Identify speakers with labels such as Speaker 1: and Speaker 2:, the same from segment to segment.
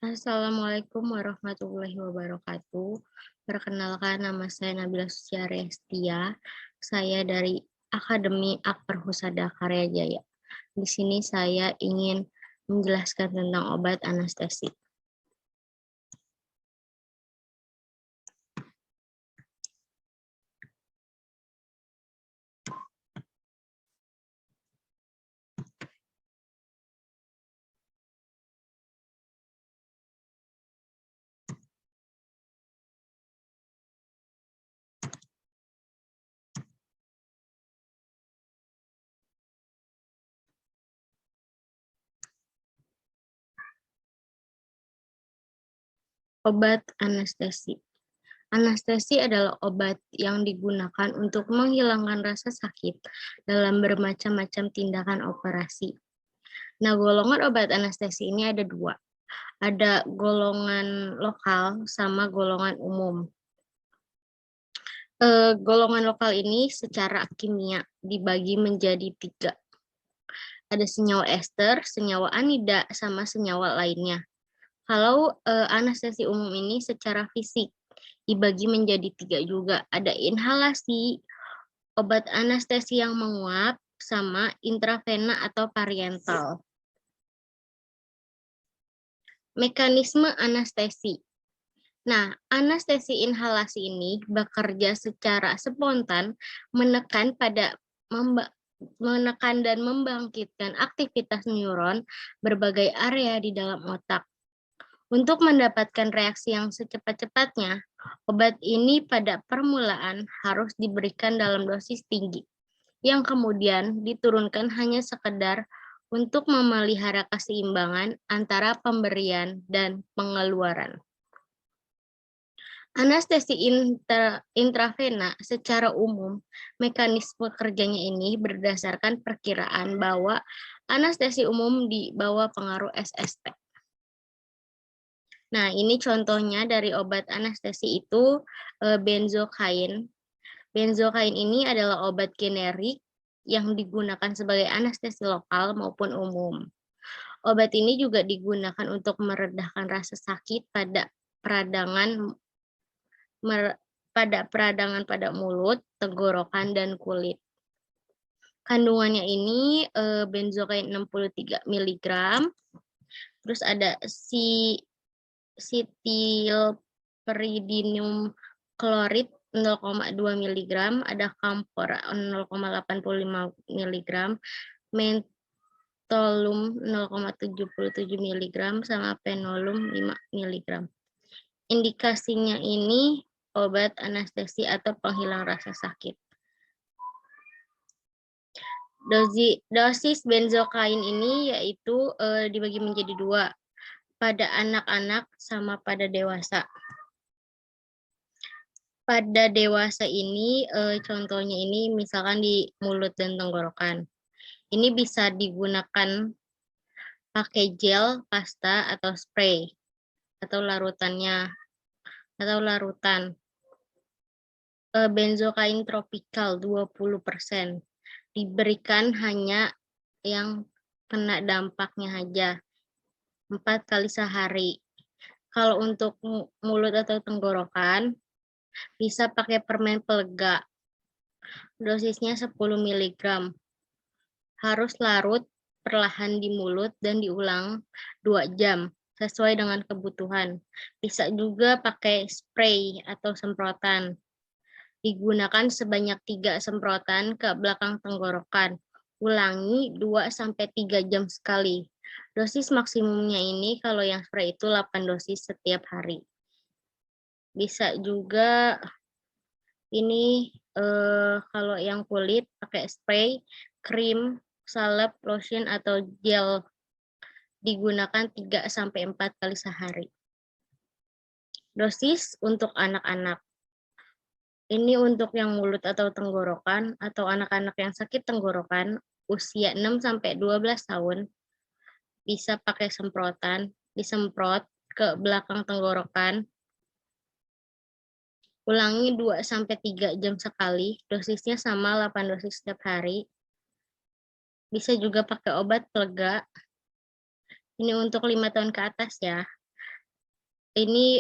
Speaker 1: Assalamualaikum warahmatullahi wabarakatuh. Perkenalkan, nama saya Nabila Sucia Restia. Saya dari Akademi Akper Husada Karya Jaya. Di sini saya ingin menjelaskan tentang obat anestesi. Obat anestesi. Anestesi adalah obat yang digunakan untuk menghilangkan rasa sakit dalam bermacam-macam tindakan operasi. Nah, golongan obat anestesi ini ada dua. Ada golongan lokal sama golongan umum. Golongan lokal ini secara kimia dibagi menjadi 3. Ada senyawa ester, senyawa anida, sama senyawa lainnya. Kalau anestesi umum ini secara fisik dibagi menjadi 3 juga. Ada inhalasi, obat anestesi yang menguap, sama intravena atau parenteral. Mekanisme anestesi. Nah, anestesi inhalasi ini bekerja secara spontan menekan dan membangkitkan aktivitas neuron berbagai area di dalam otak. Untuk mendapatkan reaksi yang secepat-cepatnya, obat ini pada permulaan harus diberikan dalam dosis tinggi, yang kemudian diturunkan hanya sekedar untuk memelihara keseimbangan antara pemberian dan pengeluaran. Anestesi intravena secara umum, mekanisme kerjanya ini berdasarkan perkiraan bahwa anestesi umum di bawah pengaruh SST. Nah, ini contohnya dari obat anestesi itu benzokain. Benzokain ini adalah obat generik yang digunakan sebagai anestesi lokal maupun umum. Obat ini juga digunakan untuk meredahkan rasa sakit pada peradangan pada mulut, tenggorokan, dan kulit. Kandungannya ini benzokain 63 mg, terus ada citilperidium klorid 0,2 mg, ada camphor 0,85 mg, mentolum 0,77 mg, sama fenolom 5 mg. Indikasinya ini obat anestesi atau penghilang rasa sakit. Dosis benzokain ini yaitu dibagi menjadi 2, pada anak-anak sama pada dewasa. Pada dewasa ini contohnya ini misalkan di mulut dan tenggorokan. Ini bisa digunakan pakai gel, pasta, atau spray, atau larutan. Benzokain tropikal 20%. Diberikan hanya yang kena dampaknya aja, 4 kali sehari. Kalau untuk mulut atau tenggorokan, bisa pakai permen pelega. Dosisnya 10 mg. Harus larut perlahan di mulut dan diulang 2 jam, sesuai dengan kebutuhan. Bisa juga pakai spray atau semprotan. Digunakan sebanyak 3 semprotan ke belakang tenggorokan. Ulangi 2-3 jam sekali. Dosis maksimumnya ini kalau yang spray itu 8 dosis setiap hari. Bisa juga ini kalau yang kulit pakai spray, krim, salep, lotion, atau gel. Digunakan 3-4 kali sehari. Dosis untuk anak-anak. Ini untuk yang mulut atau tenggorokan atau anak-anak yang sakit tenggorokan usia 6-12 tahun, bisa pakai semprotan, disemprot ke belakang tenggorokan. Ulangi 2-3 jam sekali, dosisnya sama 8 dosis setiap hari. Bisa juga pakai obat pelega. Ini untuk 5 tahun ke atas ya. ini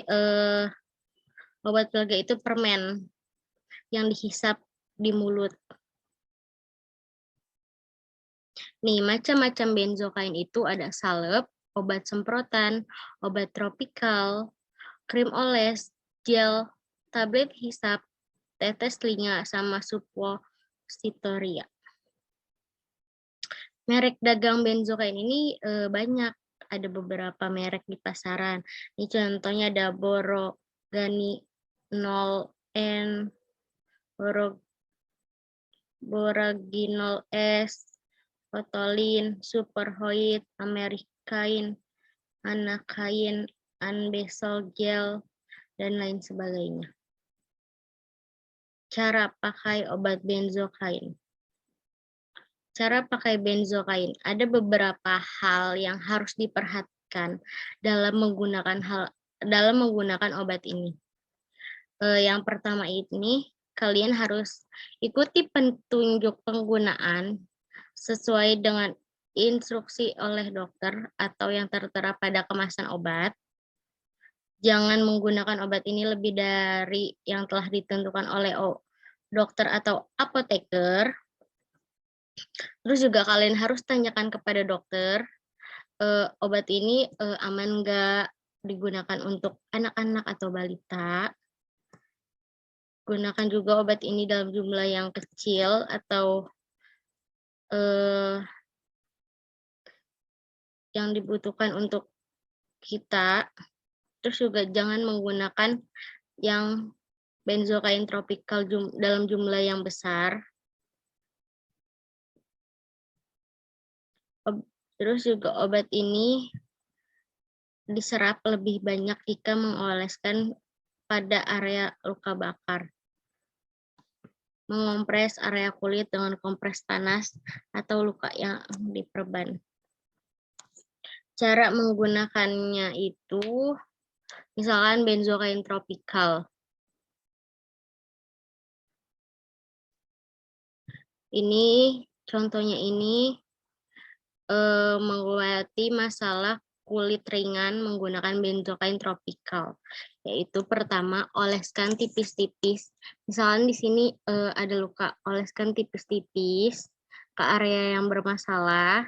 Speaker 1: obat pelaga itu permen yang dihisap di mulut. Nih, macam-macam benzokain itu ada salep, obat semprotan, obat tropikal, krim oles, gel, tablet hisap, tetes telinga, sama suppositoria. Merek dagang benzokain ini banyak, ada beberapa merek di pasaran. Ini contohnya ada Boroganol N, Boraginol S, Otolin, Superhoid, Amerikain, Anakain, Anbesol Gel, dan lain sebagainya. Cara pakai obat benzokain. Cara pakai benzokain. Ada beberapa hal yang harus diperhatikan dalam menggunakan obat ini. Yang pertama ini, kalian harus ikuti petunjuk penggunaan sesuai dengan instruksi oleh dokter atau yang tertera pada kemasan obat. Jangan menggunakan obat ini lebih dari yang telah ditentukan oleh dokter atau apoteker. Terus juga kalian harus tanyakan kepada dokter, obat ini aman nggak digunakan untuk anak-anak atau balita. Gunakan juga obat ini dalam jumlah yang kecil atau yang dibutuhkan untuk kita. Terus juga jangan menggunakan yang benzokain tropikal dalam jumlah yang besar. Terus juga obat ini diserap lebih banyak jika mengoleskan pada area luka bakar. Mengompres area kulit dengan kompres panas atau luka yang diperban. Cara menggunakannya itu, misalkan benzokain tropikal. Ini contohnya ini mengobati masalah kulit ringan menggunakan benzokain tropikal. Yaitu pertama, oleskan tipis-tipis. Misalkan di sini ada luka, oleskan tipis-tipis ke area yang bermasalah.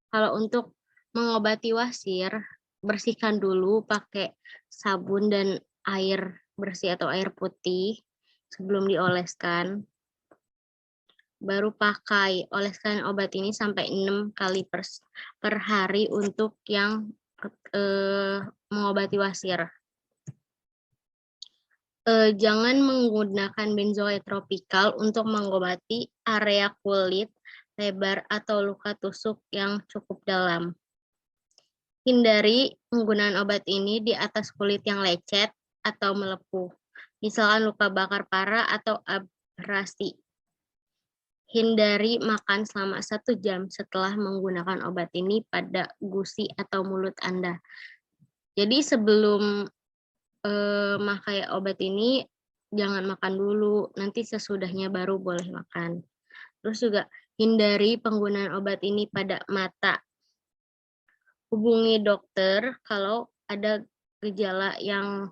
Speaker 1: Kalau untuk mengobati wasir, bersihkan dulu pakai sabun dan air bersih atau air putih sebelum dioleskan. Baru pakai, oleskan obat ini sampai 6 kali per hari untuk yang mengobati wasir. Jangan menggunakan benzokain tropikal untuk mengobati area kulit lebar atau luka tusuk yang cukup dalam. Hindari penggunaan obat ini di atas kulit yang lecet atau melepuh, misalkan luka bakar parah atau abrasi. Hindari makan selama 1 jam setelah menggunakan obat ini pada gusi atau mulut Anda. Jadi sebelum memakai obat ini, jangan makan dulu, nanti sesudahnya baru boleh makan. Terus juga hindari penggunaan obat ini pada mata. Hubungi dokter kalau ada gejala yang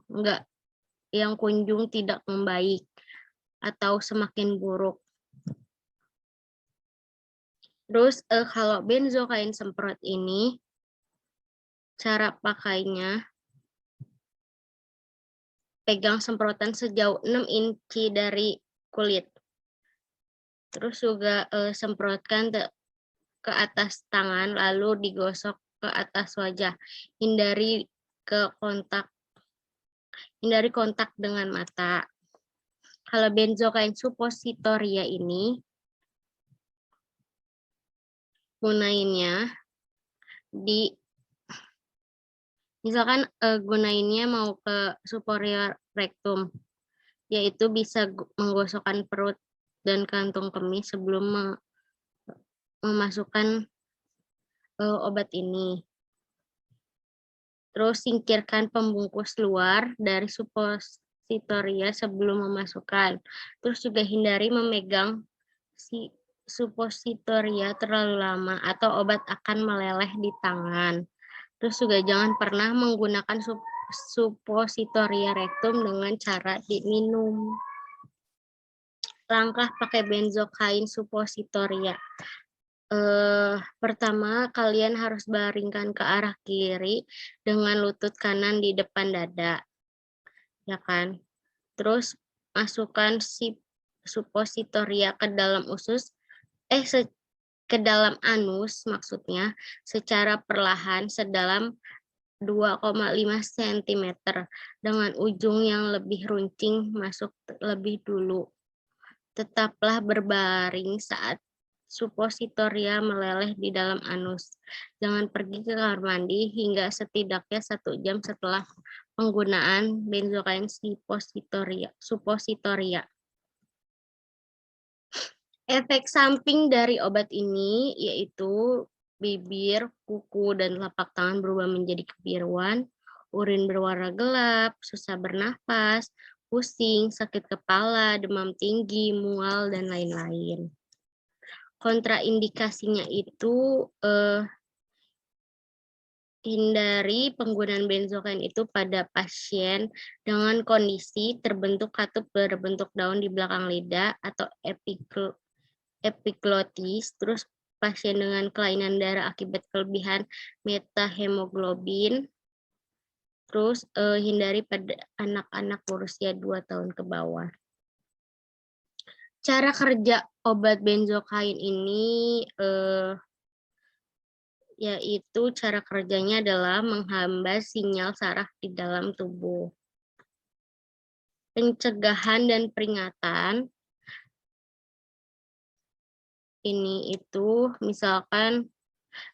Speaker 1: kunjung tidak membaik atau semakin buruk. Terus kalau benzokain semprot ini, cara pakainya, pegang semprotan sejauh 6 inci dari kulit. Terus juga semprotkan ke atas tangan, lalu digosok ke atas wajah. Hindari kontak dengan mata. Kalau benzokain suppositoria ini, gunainnya misalkan gunainnya mau ke superior rectum, yaitu bisa menggosokkan perut dan kantung kemih sebelum memasukkan obat ini. Terus singkirkan pembungkus luar dari suppositoria sebelum memasukkan. Terus juga hindari memegang si suppositoria terlalu lama atau obat akan meleleh di tangan. Terus juga jangan pernah menggunakan suppositoria rectum dengan cara diminum. Langkah pakai benzokain suppositoria. Pertama, kalian harus baringkan ke arah kiri dengan lutut kanan di depan dada, ya kan? Terus masukkan si suppositoria ke dalam ke dalam anus maksudnya secara perlahan sedalam 2,5 cm dengan ujung yang lebih runcing masuk lebih dulu. Tetaplah berbaring saat suppositoria meleleh di dalam anus. Jangan pergi ke kamar mandi hingga setidaknya 1 jam setelah penggunaan benzokain suppositoria. Efek samping dari obat ini yaitu bibir, kuku, dan telapak tangan berubah menjadi kebiruan, urin berwarna gelap, susah bernafas, pusing, sakit kepala, demam tinggi, mual, dan lain-lain. Kontraindikasinya itu hindari penggunaan benzokain itu pada pasien dengan kondisi terbentuk katup berbentuk daun di belakang lidah atau epiglotis, terus pasien dengan kelainan darah akibat kelebihan metahemoglobin, terus hindari pada anak-anak berusia 2 tahun ke bawah. Cara kerja obat benzokain ini yaitu cara kerjanya adalah menghambat sinyal saraf di dalam tubuh. Pencegahan dan peringatan ini itu misalkan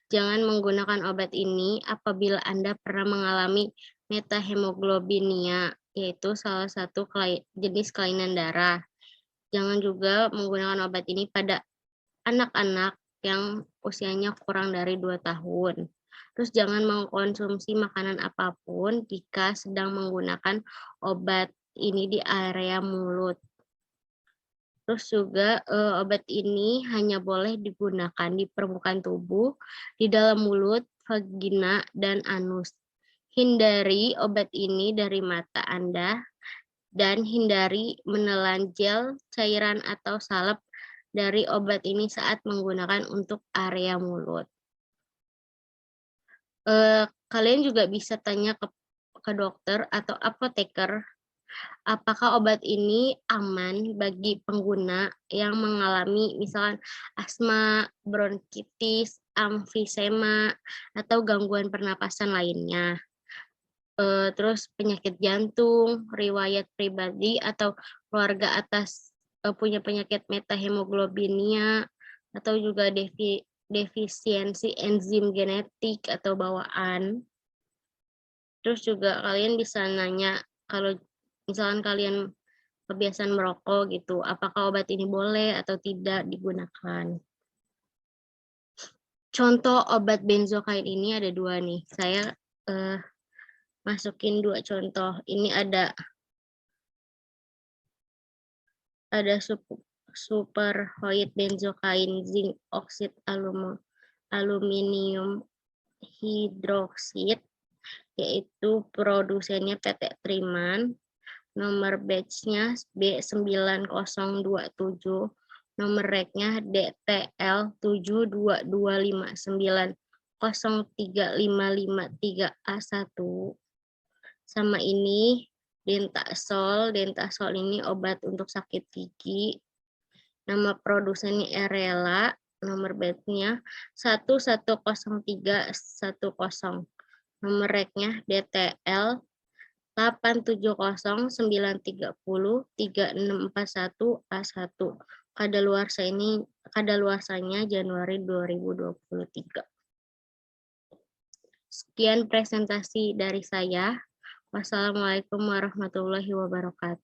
Speaker 1: jangan menggunakan obat ini apabila Anda pernah mengalami metahemoglobinemia, yaitu salah satu jenis kelainan darah. Jangan juga menggunakan obat ini pada anak-anak yang usianya kurang dari 2 tahun. Terus jangan mengkonsumsi makanan apapun jika sedang menggunakan obat ini di area mulut. Terus juga obat ini hanya boleh digunakan di permukaan tubuh, di dalam mulut, vagina, dan anus. Hindari obat ini dari mata Anda dan hindari menelan gel, cairan, atau salep dari obat ini saat menggunakan untuk area mulut. Kalian juga bisa tanya ke dokter atau apoteker apakah obat ini aman bagi pengguna yang mengalami misalkan asma, bronkitis, emfisema, atau gangguan pernapasan lainnya. Terus penyakit jantung, riwayat pribadi atau keluarga atas punya penyakit metahemoglobinemia, atau juga defisiensi enzim genetik atau bawaan. Terus juga kalian bisa nanya kalau misalkan kalian kebiasaan merokok gitu, apakah obat ini boleh atau tidak digunakan. Contoh obat benzokain ini ada 2 nih. Saya masukin 2 contoh. Ini ada superoxide benzokain zinc oksid aluminium hidroksida, yaitu produsennya PT Triman. Nomor batch-nya B9027, nomor reg-nya DTL 72259035553A1. Sama ini Dentasol. Dentasol ini obat untuk sakit gigi. Nama produsennya Erela, nomor batch-nya 1103110. Nomor reg-nya DTL 87093036641A1. Kadaluarsanya Januari 2023. Sekian presentasi dari saya. Wassalamualaikum warahmatullahi wabarakatuh.